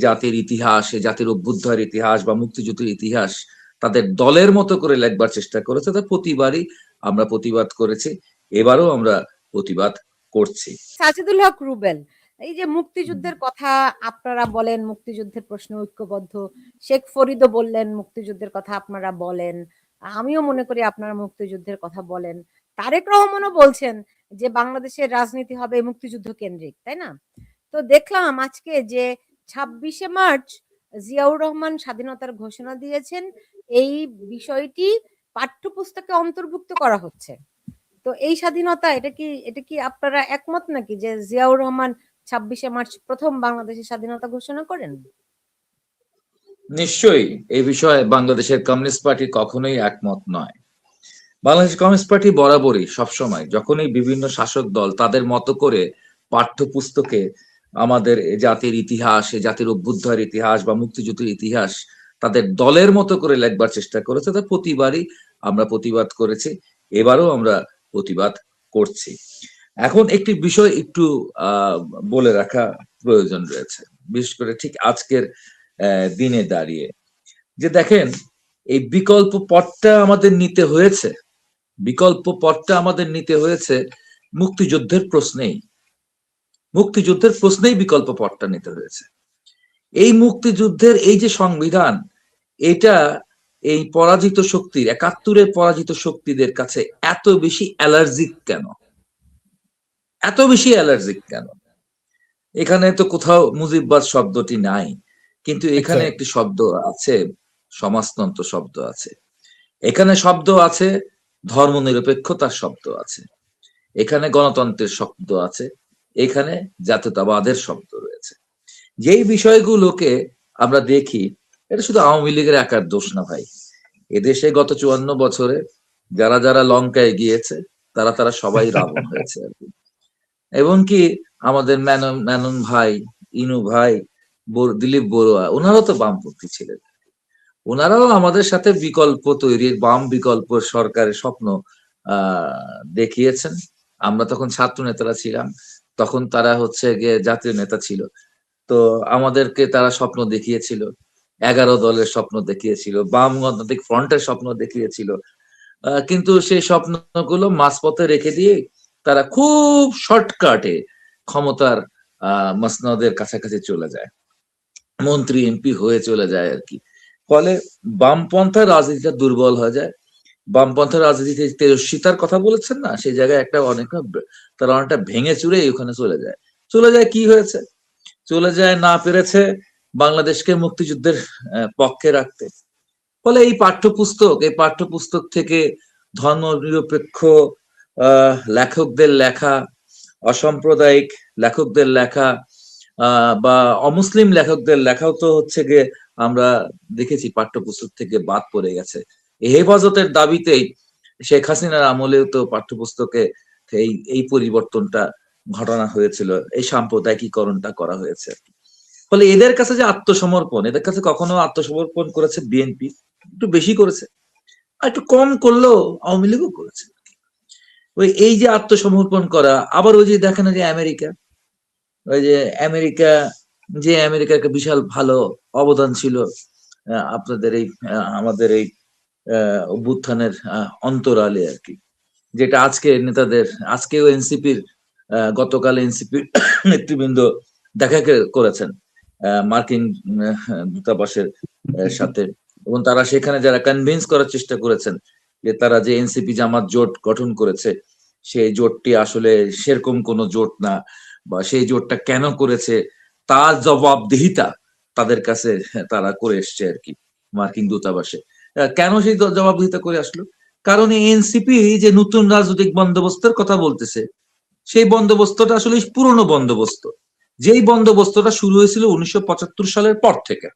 জাতির ইতিহাস, জাতির অভ্যুদয়ের ইতিহাস বা মুক্তিযুদ্ধের ইতিহাস তাদের দলের মতো করে লেখবার চেষ্টা করেছে, তা প্রতিবারই আমরা প্রতিবাদ করেছি, এবারও আমরা প্রতিবাদ করছি। সাজিদুল হক রুবেল, এই যে মুক্তিযুদ্ধের কথা আপনারা বলেন, মুক্তিযুদ্ধের প্রশ্ন ঐক্যবদ্ধ, শেখ ফরিদও বললেন মুক্তিযুদ্ধের কথা আপনারা বলেন, আমিও মনে করি আপনারা মুক্তিযুদ্ধের কথা বলেন, তারেক রহমানও বলছেন যে বাংলাদেশের রাজনীতি হবে মুক্তিযুদ্ধ কেন্দ্রিক, তাই না? তো দেখলাম আজকে যে 26শে মার্চ জিয়াউর রহমান স্বাধীনতার ঘোষণা দিয়েছেন, এই বিষয়টি পাঠ্যপুস্তকে অন্তর্ভুক্ত করা হচ্ছে। তো এই স্বাধীনতা, এটা কি আপনারা একমত নাকি যে জিয়াউর রহমান 26শে মার্চ প্রথম বাংলাদেশের স্বাধীনতা ঘোষণা করেন? নিশ্চয়ই এই বিষয়ে বাংলাদেশের কমিউনিস্ট পার্টি কখনোই একমত নয়। বাংলাদেশ কমিউনিস্ট পার্টি বরাবরই সবসময় যখনই বিভিন্ন শাসক দল তাদের মতো করে পাঠ্যপুস্তকে আমাদের জাতির ইতিহাস, জাতির অভ্যুদয়ের ইতিহাস বা মুক্তিযুদ্ধের ইতিহাস তাদের দলের মতো করে লেখবার চেষ্টা করেছে, তা প্রতিবারই আমরা প্রতিবাদ করেছি, এবারও আমরা প্রতিবাদ করছি। এখন একটি বিষয় একটু বলে রাখা প্রয়োজন রয়েছে, বিশেষ করে ঠিক আজকের দিনে দাঁড়িয়ে, যে দেখেন এই বিকল্প পথটা আমাদের নিতে হয়েছে, মুক্তিযুদ্ধের প্রশ্নেই বিকল্প পথটা নিতে হয়েছে। এই মুক্তিযুদ্ধের এই যে সংবিধান, এটা এই পরাজিত শক্তির, ৭১-এর পরাজিত শক্তিদের কাছে এত বেশি অ্যালার্জিক কেন? এখানে তো কোথাও মুজিববাদ শব্দটি নাই, কিন্তু এখানে একটি শব্দ আছে, সমাজতন্ত্র শব্দ আছে, এখানে শব্দ আছে, ধর্মনিরপেক্ষতার শব্দ আছে, এখানে গণতন্ত্রের শব্দ আছে, এখানে জাতীয়তাবাদের শব্দ রয়েছে। যেই বিষয়গুলোকে আমরা দেখি, এটা শুধু আওয়ামী লীগের একার দোষ না ভাই। এদেশে গত ৫৪ বছরে যারা যারা লঙ্কায় গিয়েছে তারা সবাই রাবণ হয়েছে আর কি। এবং কি আমাদের মেনন ভাই, ইনু ভাই, দিলীপ বড়ুয়া, ওনারাও তো বামপন্থী ছিলেন, ওনারাও আমাদের সাথে বিকল্প তৈরির, বাম বিকল্প সরকারের স্বপ্ন দেখিয়েছেন। আমরা তখন ছাত্র নেতারা ছিলাম, তখন তারা হচ্ছে গিয়ে জাতীয় নেতা ছিল, তো আমাদেরকে তারা স্বপ্ন দেখিয়েছিল, 11 দলের স্বপ্ন দেখিয়েছিল, বাম গণতান্ত্রিক ফ্রন্টের স্বপ্ন দেখিয়েছিল, কিন্তু সেই স্বপ্নগুলো মাঝপথে রেখে দিয়ে তারা খুব শর্টকাটে ক্ষমতার মসনদের কাছাকাছি চলে যায়, মন্ত্রী এমপি হয়ে চলে যায় আর কি। ফলে বামপন্থার রাজনীতিটা দুর্বল হয়ে যায়। বামপন্থার রাজনীতিতে তেজস্বিতার কথা বলেছেন না, সেই জায়গায় তারা অনেকটা ভেঙে চুরে ওখানে চলে যায়। কি হয়েছে? চলে যায়, না পেরেছে বাংলাদেশকে মুক্তিযুদ্ধের পক্ষে রাখতে। ফলে এই পাঠ্যপুস্তক থেকে ধর্মনিরপেক্ষ লেখকদের লেখা, অসাম্প্রদায়িক লেখকদের লেখা বা অমুসলিম লেখকদের লেখাও তো হচ্ছে গিয়ে আমরা দেখেছি পাঠ্যপুস্তক থেকে বাদ পড়ে গেছে। হেফাজতের দাবিতেই শেখ হাসিনার আমলেও তো পাঠ্যপুস্তকে এই পরিবর্তনটা ঘটনা হয়েছিল, এই সাম্প্রদায়িকীকরণটা করা হয়েছে। ফলে এদের কাছে যে আত্মসমর্পণ, এদের কাছে কখনো আত্মসমর্পণ করেছে বিএনপি, একটু বেশি করেছে, আর একটু কম করলেও আওয়ামী লীগও করেছে। এই যে আত্মসমর্পণ করা, আবার ওই যে দেখেন যে আমেরিকার একটা বিশাল ভালো অবদান ছিল আপনাদের এই আমাদের এই অভ্যুত্থানের অন্তরালে আর কি, যেটা আজকেও এনসিপির গতকাল এনসিপির নেতৃবৃন্দ দেখা করেছেন মার্কিন দূতাবাসের সাথে, এবং তারা সেখানে যারা কনভিন্স করার চেষ্টা করেছেন যে তারা যে এনসিপি জামাত জোট গঠন করেছে সেই জোটটি আসলে সেরকম কোনো জোট না, বা সেই জোটটা কেন করেছে তার জবাবদিহিতা তাদের কাছে তারা করে এসছে আর কি মার্কিন দূতাবাসে। কেন সেই জবাবদিহিতা করে আসলো? কারণ এই এনসিপি যে নতুন রাজনৈতিক বন্দোবস্তের কথা বলতেছে, সেই বন্দোবস্তটা আসলে পুরনো বন্দোবস্ত, যেই বন্দোবস্তটা শুরু হয়েছিল 1975 সালের পর থেকে।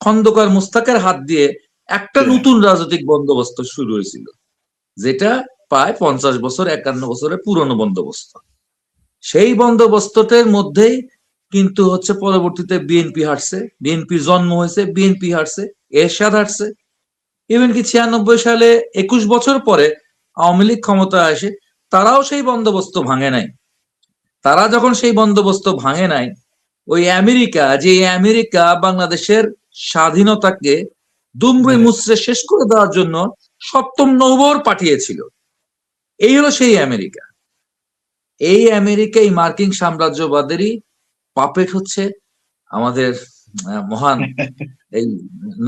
খন্দকার মোস্তাকের হাত দিয়ে একটা নতুন রাজনৈতিক বন্দোবস্ত শুরু হয়েছিল, যেটা প্রায় 50 বছর 51 বছরের পুরনো বন্দোবস্ত। সেই বন্দোবস্তটার মধ্যেই কিন্তু হচ্ছে পরবর্তীতে বিএনপি হারছে, বিএনপির জন্ম হয়েছে, বিএনপি হারছে, এরশাদ হারছে। ইভেন কি 96 সালে 21 বছর পরে আওয়ামী লীগ ক্ষমতায় আসে, তারাও সেই বন্দোবস্ত ভাঙে নাই। তারা যখন সেই বন্দোবস্ত ভাঙে নাই, ওই আমেরিকা, যে আমেরিকা বাংলাদেশের স্বাধীনতাকে দুমড়ে মুচড়ে শেষ করে দেওয়ার জন্য সপ্তম নৌবহর পাঠিয়েছিল, এই হলো সেই আমেরিকা। এই আমেরিকা, এই মার্কিন সাম্রাজ্যবাদেরই পাপেট হচ্ছে আমাদের মহান এই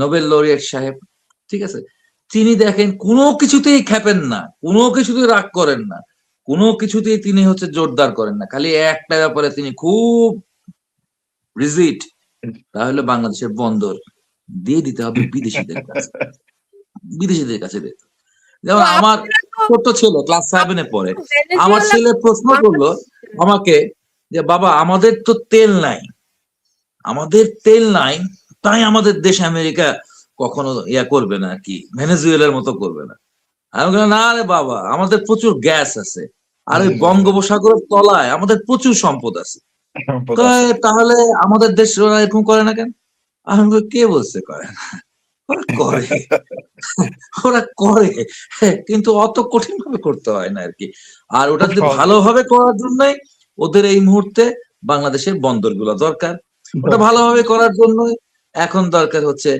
নোবেল লরিয়েট সাহেব। ঠিক আছে, তিনি দেখেন কোনো কিছুতেই খেপেন না, কোনো কিছুতেই রাগ করেন না, কোনো কিছুতেই তিনি হচ্ছে জোরদার করেন না, খালি একটা ব্যাপারে তিনি খুব রিজিট, তাহলে বাংলাদেশের বন্দর দিয়ে দিতে হবে বিদেশিদের কাছে, বিদেশিদের কাছে দিতে। তো যেমন আমার আপনারা তো ছোট্ট ছেলে ক্লাস 7-এ পড়ে, আমার ভেনেজুয়েলা ছেলে প্রশ্ন করলো আমাকে যে বাবা আমাদের তো তেল নাই, আমাদের তেল নাই, তাই আমাদের দেশ আমেরিকা কখনো ইয়া করবে না, কি ভেনেজুয়েলার মতো করবে না। আমি বললাম না রে বাবা, আমাদের প্রচুর গ্যাস আছে, আর ওই বঙ্গোপসাগরের তলায় আমাদের প্রচুর সম্পদ আছে। কয়, তাহলে আমাদের দেশ ওরা এরকম করে না কেন? আমি বলি, কে বলছে করে না? ওরা করে, ওরা করে, কিন্তু অত কঠিন ভাবে করতে হয় না আর কি। আর ওটা যদি ভালোভাবে করার জন্যই ওদের এই মুহূর্তে বাংলাদেশের বন্দরগুলো দরকার। ওটা ভালোভাবে করার জন্য এখন দরকার হচ্ছে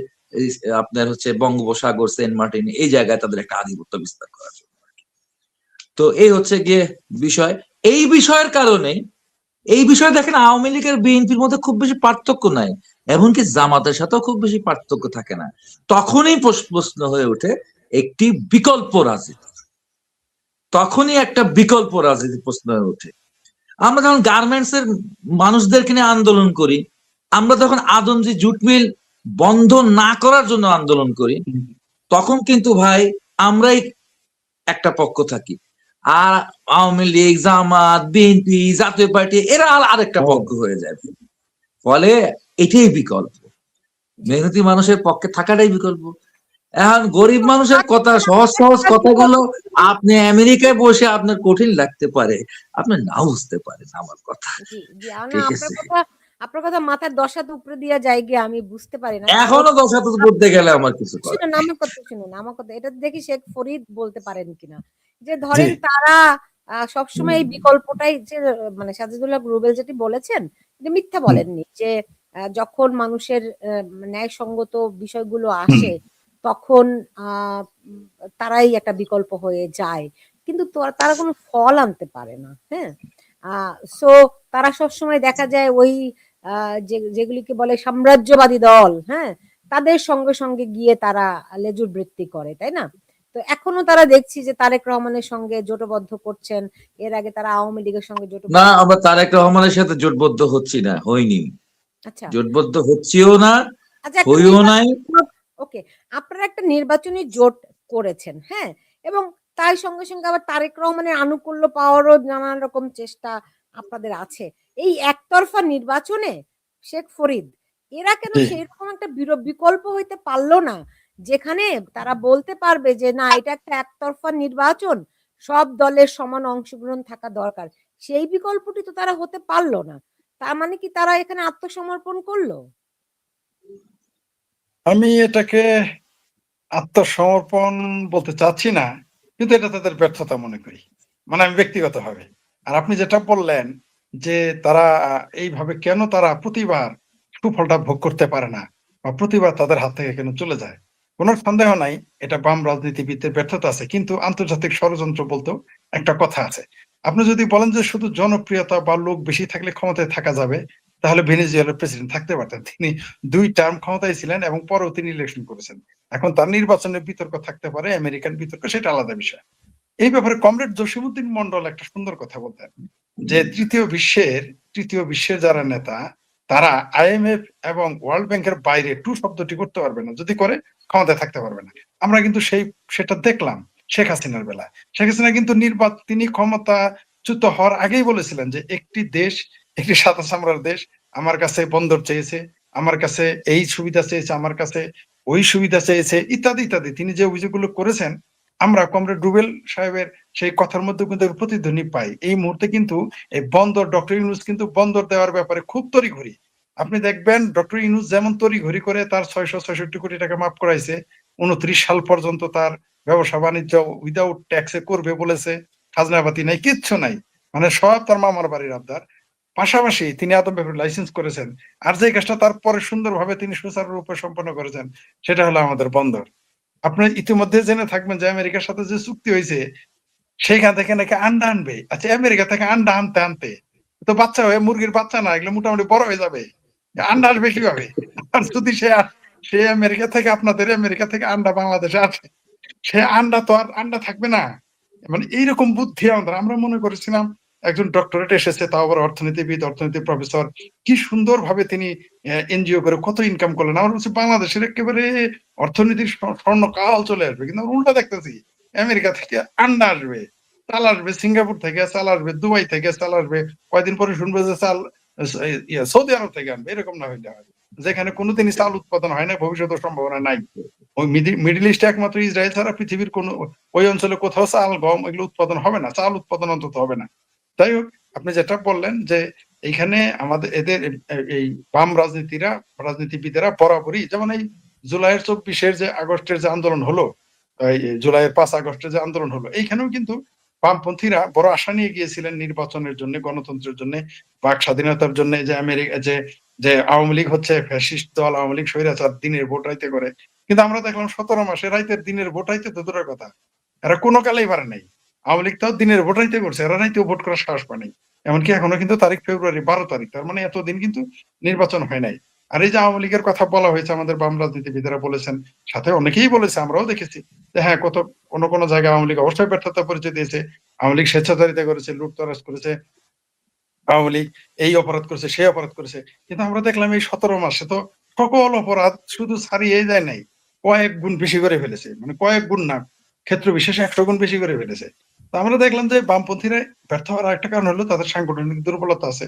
আপনার হচ্ছে বঙ্গোপসাগর, সেন্ট মার্টিন, এই জায়গায় তাদের একটা আধিপত্য বিস্তার করার জন্য। তো এই হচ্ছে গিয়ে বিষয়। এই বিষয়ের কারণে, এই বিষয়ে দেখেন আওয়ামী লীগের বিএনপির মধ্যে খুব বেশি পার্থক্য নাই, এমনকি জামাতের সাথেও খুব বেশি পার্থক্য থাকে না। তখনই প্রশ্ন হয়ে ওঠে একটি বিকল্প রাজনীতি, তখনই একটা বিকল্প রাজনীতি প্রশ্ন হয়ে ওঠে। আমরা যখন গার্মেন্টস এর মানুষদেরকে নিয়ে আন্দোলন করি, আমরা যখন আদমজি জুট মিল বন্ধ না করার জন্য আন্দোলন করি, তখন কিন্তু ভাই আমরাই একটা পক্ষ থাকি, আর আওয়ামী লীগ, জামাত, বিএনপি, জাতীয় পার্টি এরা আরেকটা পক্ষ হয়ে যায়। ফলে এটাই বিকল্প, মেহনতি মানুষের পক্ষে থাকাটাই বিকল্প। এখন গরিব মানুষের কথা, সহজ সহজ কথাগুলো আপনি আমেরিকায় বসে আপনার কঠিন লাগতে পারে, আপনি নাও বুঝতে পারেন আমার কথা। জি, জি। না, ঠিক আছে, আপনার কথা মাথার 10 হাত উপরে দিয়া যায় গিয়ে আমি বুঝতে পারি না। কারণ এখনো 10 হাত করতে গেলে আমার কিছু করার শুনুন, নেই। আমার কথা শুনুন, আমার কথা এটা দেখি শেখ ফরিদ বলতে পারেন কিনা। যে ধরেন তারা সবসময় এই বিকল্পটাই যে মানে সাজেদুল্লাহ রুবেল যেটি বলেছেন, যে মিথ্যা বলেননি, যে যখন মানুষের ন্যায়সঙ্গত বিষয়গুলো আসে তখন তারাই একটা বিকল্প হয়ে যায়, কিন্তু তারা কোনো ফল আনতে পারে না। হ্যাঁ, সো তারা সবসময় দেখা যায় ওই যেগুলিকে বলে সাম্রাজ্যবাদী দল, হ্যাঁ, তাদের সঙ্গে সঙ্গে গিয়ে তারা লেজুর বৃত্তি করে, তাই না? তো এখনো তারা দেখছি যে তারেক রহমানের সঙ্গে জোটবদ্ধ করছেন, এর আগে তারা আওয়ামী লীগের সঙ্গে না, জোটবদ্ধ। আমরা তারেক রহমানের সাথে জোটবদ্ধ হচ্ছি না, হইনি, আচ্ছা, জোটবদ্ধ হচ্ছিও না, আচ্ছা, একটা হইও নাই। ওকে, আপনারা একটা নির্বাচনী জোট করেছেন, হ্যাঁ, এবং তার সঙ্গে সঙ্গে আবার তারেক রহমানের আনুকূল্য পাওয়ারও নানান রকম চেষ্টা আপনাদের আছে। এই একতরফা নির্বাচনে শেখ ফরিদ এরা কেন সেইরকম একটা বিকল্প হইতে পারলো না, যেখানে তারা বলতে পারবে যে না, এটা একটা একতরফা নির্বাচন, সব দলের সমান অংশগ্রহণ থাকা দরকার। সেই বিকল্পটি তো তারা হতে পারলো না। তার মানে কি তারা এখানে আত্মসমর্পণ করলো? আমি এটাকে আত্মসমর্পণ বলতে চাচ্ছি না, কিন্তু এটা তাদের ব্যর্থতা মনে করি, মানে আমি ব্যক্তিগতভাবে। আর আপনি যেটা বললেন যে তারা এইভাবে কেন তারা প্রতিবার সুফলটা ভোগ করতে পারে না, বা প্রতিবার তাদের হাত থেকে কেন চলে যায়, কোনো সন্দেহ নাই এটা বাম রাজনীতিবিদদের ব্যর্থতা আছে, কিন্তু আন্তর্জাতিক ষড়যন্ত্র বলতেও একটা কথা আছে। আপনি যদি বলেন যে শুধু জনপ্রিয়তা বা লোক বেশি থাকলে ক্ষমতায় থাকা যাবে, তাহলে ভেনেজুয়েলার প্রেসিডেন্ট থাকতে পারতেন। তিনি 2 টার্ম ক্ষমতায় ছিলেন এবং পরেও তিনি ইলেকশন করেছেন। এখন তার নির্বাচনের বিতর্ক থাকতে পারে, আমেরিকান বিতর্ক, সেটা আলাদা বিষয়। এই ব্যাপারে কমরেড জসিমউদ্দিন মন্ডল একটা সুন্দর কথা বলতেন, যে তৃতীয় বিশ্বের যারা নেতা, তারা IMF এবং ওয়ার্ল্ড ব্যাংকের বাইরে টু শব্দটি করতে পারবে না, যদি করে ক্ষমতায় থাকতে পারবে না। আমরা কিন্তু সেটা দেখলাম শেখ হাসিনার বেলায়। শেখ হাসিনা কিন্তু তিনি ক্ষমতাচ্যুত হওয়ার আগেই বলেছিলেন যে একটি দেশ, একটি সাদা চামড়ার দেশ আমার কাছে বন্দর চেয়েছে, আমার কাছে এই সুবিধা চেয়েছে, আমার কাছে ওই সুবিধা চেয়েছে, ইত্যাদি ইত্যাদি। তিনি যে অভিযোগগুলো করেছেন, আমরা কমরেড রুবেল সাহেবের সেই কথার মধ্যে কিন্তু প্রতিধ্বনি পাই। এই মুহূর্তে কিন্তু এই বন্দর, ডক্টর ইউনূস কিন্তু বন্দর দেওয়ার ব্যাপারে খুব তড়িঘড়ি। আপনি দেখবেন ডক্টর ইউনূস যেমন তড়িঘড়ি করে তার 666 কোটি টাকা মাফ করাইছে, 29 সাল পর্যন্ত তার ব্যবসা বাণিজ্য উইদাউট ট্যাক্সে করবে বলেছে, খাজনাপাতি নাই, কিচ্ছু নাই, মানে সব তার মামার বাড়ির আবদার। পাশাপাশি তিনি আদম ব্যাপারে লাইসেন্স করেছেন, আর যে কাজটা তারপরে সুন্দরভাবে তিনি সুচারুরূপে সম্পন্ন করেছেন সেটা হলো আমাদের বন্দর। আপনি ইতিমধ্যে জেনে থাকবেন যে আমেরিকার সাথে যে চুক্তি হয়েছে সেখান থেকে নাকি আন্ডা আনবে। আচ্ছা, আমেরিকা থেকে আন্ডা আনতে আনতে তো বাচ্চা হয়ে, মুরগির বাচ্চা না, এগুলো মোটামুটি বড় হয়ে যাবে, আন্ডা আসবে কিভাবে? আর যদি সে আমেরিকা থেকে, আপনাদের আমেরিকা থেকে আন্ডা বাংলাদেশে আসে, সে আন্ডা তো আর আন্ডা থাকবে না। মানে এইরকম বুদ্ধি আমরা মনে করেছিলাম একজন ডক্টরেট এসেছে, তাও আবার অর্থনীতিবিদ, অর্থনীতি প্রফেসর, কি সুন্দর ভাবে তিনি এনজিও করে কত ইনকাম করলেন। আমরা বলছি বাংলাদেশের একেবারে অর্থনীতির স্বর্ণকাল চলে আসবে, কিন্তু আমরা উল্টা দেখতেছি আমেরিকা থেকে আন্ডা আসবে, চাল আসবে, সিঙ্গাপুর থেকে চাল আসবে, দুবাই থেকে চাল আসবে, কয়দিন পরে শুনবে যে চাল সৌদি আরব থেকে আনবে। এরকম না হইলে হয়, যেখানে কোনোদিনই চাল উৎপাদন হয় না, ভবিষ্যতে সম্ভাবনা নাই। ওই মিডিল ইস্টে একমাত্র ইসরায়েল ছাড়া পৃথিবীর কোন ওই অঞ্চলে কোথাও চাল, গম এগুলো উৎপাদন হবে না, চাল উৎপাদন অন্তত হবে না। যাই হোক, আপনি যেটা বললেন যে এইখানে আমাদের এদের এই বাম রাজনীতিবিদেরা বরাবরই, যেমন এই জুলাইয়ের 24-এর যে আগস্টের যে আন্দোলন হলো, এই জুলাইয়ের 5 আগস্টের যে আন্দোলন হলো, এইখানেও কিন্তু বামপন্থীরা বড় আশা নিয়ে গিয়েছিলেন নির্বাচনের জন্য, গণতন্ত্রের জন্য, বাক স্বাধীনতার জন্য, যে আমেরিকা যে যে আওয়ামী লীগ হচ্ছে ফ্যাসিস্ট দল, আওয়ামী লীগ স্বৈরাচার, দিনের ভোট রাইতে করে। কিন্তু আমরা দেখলাম 17 মাসে রাইতের দিনের ভোট রাইতে তো দূরের কথা, এরা কোনো কালেই পারে নাই। আওয়ামী লীগ তাও দিনের ভোট রাইতে করছে, এরা রাইতেও ভোট করার সাহস পায় নাই। এমনকি এখনো কিন্তু তারিখ ফেব্রুয়ারি 12 তারিখ, তার মানে এতদিন কিন্তু নির্বাচন হয় নাই। আর এই যে আওয়ামী লীগের কথা বলা হয়েছে, আমাদের বাম রাজনীতিবিদেরা বলেছেন, সাথে অনেকেই বলেছে, আমরাও দেখেছি যে হ্যাঁ, কোন জায়গায় আওয়ামী লীগ অবশ্যই ব্যর্থতা পরিচয় দিয়েছে, আওয়ামী লীগ স্বেচ্ছাচারিতা করেছে, লুটতরাজ করেছে, আওয়ামী লীগ এই অপরাধ করেছে, সেই অপরাধ করেছে। কিন্তু আমরা দেখলাম এই 17 মাসে তো সকল অপরাধ শুধু ছাড়িয়ে যায় নাই, কয়েক গুণ বেশি করে ফেলেছে, মানে কয়েক গুণ না, ক্ষেত্র বিশেষে 100 গুণ বেশি করে ফেলেছে। তো আমরা দেখলাম যে বামপন্থীরা ব্যর্থ হওয়ার একটা কারণ হলো তাদের সাংগঠনিক দুর্বলতা আছে।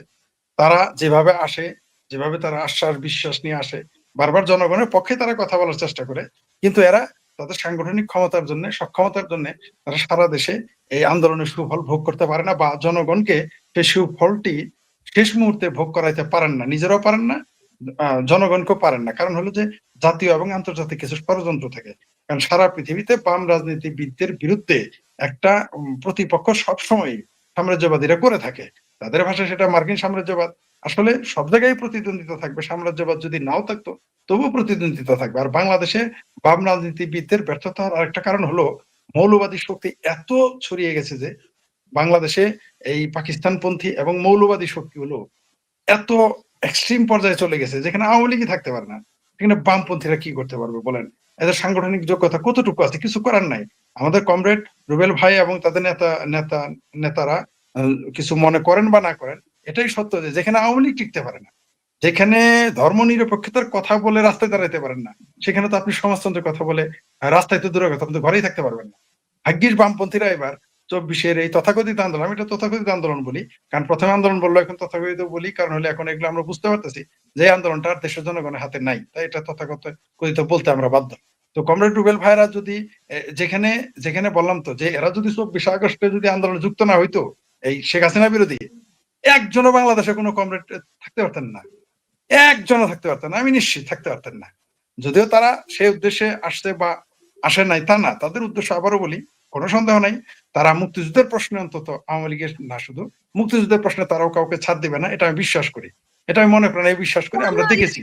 তারা যেভাবে আসে, যেভাবে তারা আশ্বাস বিশ্বাস নিয়ে আসে, বারবার জনগণের পক্ষে তারা কথা বলার চেষ্টা করে, কিন্তু এরা তাদের সাংগঠনিক ক্ষমতার জন্য, সক্ষমতার জন্য তারা সারা দেশে এই আন্দোলনের সুফল ভোগ করতে পারে না, বা জনগণকে সেই সুফলটি শেষ মুহূর্তে ভোগ করাইতে পারেন না, নিজেরাও পারেন না, জনগণকেও পারেন না। কারণ হলো যে জাতীয় এবং আন্তর্জাতিক কিছু ষড়যন্ত্র থাকে। কারণ সারা পৃথিবীতে বাম রাজনীতিবিদদের বিরুদ্ধে একটা প্রতিপক্ষ সবসময় সাম্রাজ্যবাদীরা করে থাকে। তাদের ভাষায় সেটা মার্কিন সাম্রাজ্যবাদ। আসলে সব জায়গায় প্রতিদ্বন্দ্বিতা থাকবে, সাম্রাজ্যবাদ যদি নাও থাকতো তবুও প্রতিদ্বন্দ্বিতা থাকবে। আর বাংলাদেশে বাম রাজনীতিবিদদের ব্যর্থতার আরেকটা কারণ হলো মৌলবাদী শক্তি এত ছড়িয়ে গেছে যে বাংলাদেশে এই পাকিস্তানপন্থী এবং মৌলবাদী শক্তিগুলো এত এক্সট্রিম পর্যায়ে চলে গেছে, যেখানে আওয়ামী লীগই থাকতে পারে না, সেখানে বামপন্থীরা কি করতে পারবে বলেন? এদের সাংগঠনিক যোগ্যতা কতটুকু আছে? কিছু করার নাই। আমাদের কমরেড রুবেল ভাই এবং তাদের নেতারা কিছু মনে করেন বা না করেন, এটাই সত্য যে যেখানে আওয়ামী লীগ টিকতে পারে না, যেখানে ধর্মনিরপেক্ষতার কথা বলে রাস্তায় দাঁড়াইতে পারেন না, সেখানে তো আপনি সমাজতন্ত্রের কথা বলে রাস্তায় তো দূরের কথা, আপনি তো ঘরেই থাকতে পারবেন না। ভাগ্যিস বামপন্থীরা এবার 24-এর এই তথাকথিত আন্দোলন, আমি এটা তথাকথিত আন্দোলন বলি, কারণ প্রথমে আন্দোলন বললো, এখন তথাকথিত বলি, কারণ হলে এখন এগুলো আমরা বুঝতে পারতেছি যে এই আন্দোলনটা আর দেশের জনগণের হাতে নাই, তাই এটা তথাকথিত বলতে আমরা বাধ্য। তো কমরেড রুবেল ভাইরা যদি যেখানে যেখানে বললাম তো যে এরা যদি 24 আগস্টে যদি আন্দোলনে যুক্ত না হইতো, এই শেখ হাসিনা বিরোধী, একজনও বাংলাদেশে কোনো কমরেড থাকতে পারতেন না, একজনও থাকতে পারতেন না, আমি নিশ্চিত থাকতে পারতেন না। যদিও তারা সেই উদ্দেশ্যে আসছে বা আসে নাই তা না, তাদের উদ্দেশ্য আবারও বলি, কোনো সন্দেহ নাই, তারা মুক্তিযুদ্ধের প্রশ্নে, অন্তত আওয়ামী লীগের না, শুধু মুক্তিযুদ্ধের প্রশ্নে তারাও কাউকে ছাড় দিবে না, এটা আমি বিশ্বাস করি, এটা আমি মনে করি, বিশ্বাস করি, আমরা দেখেছি।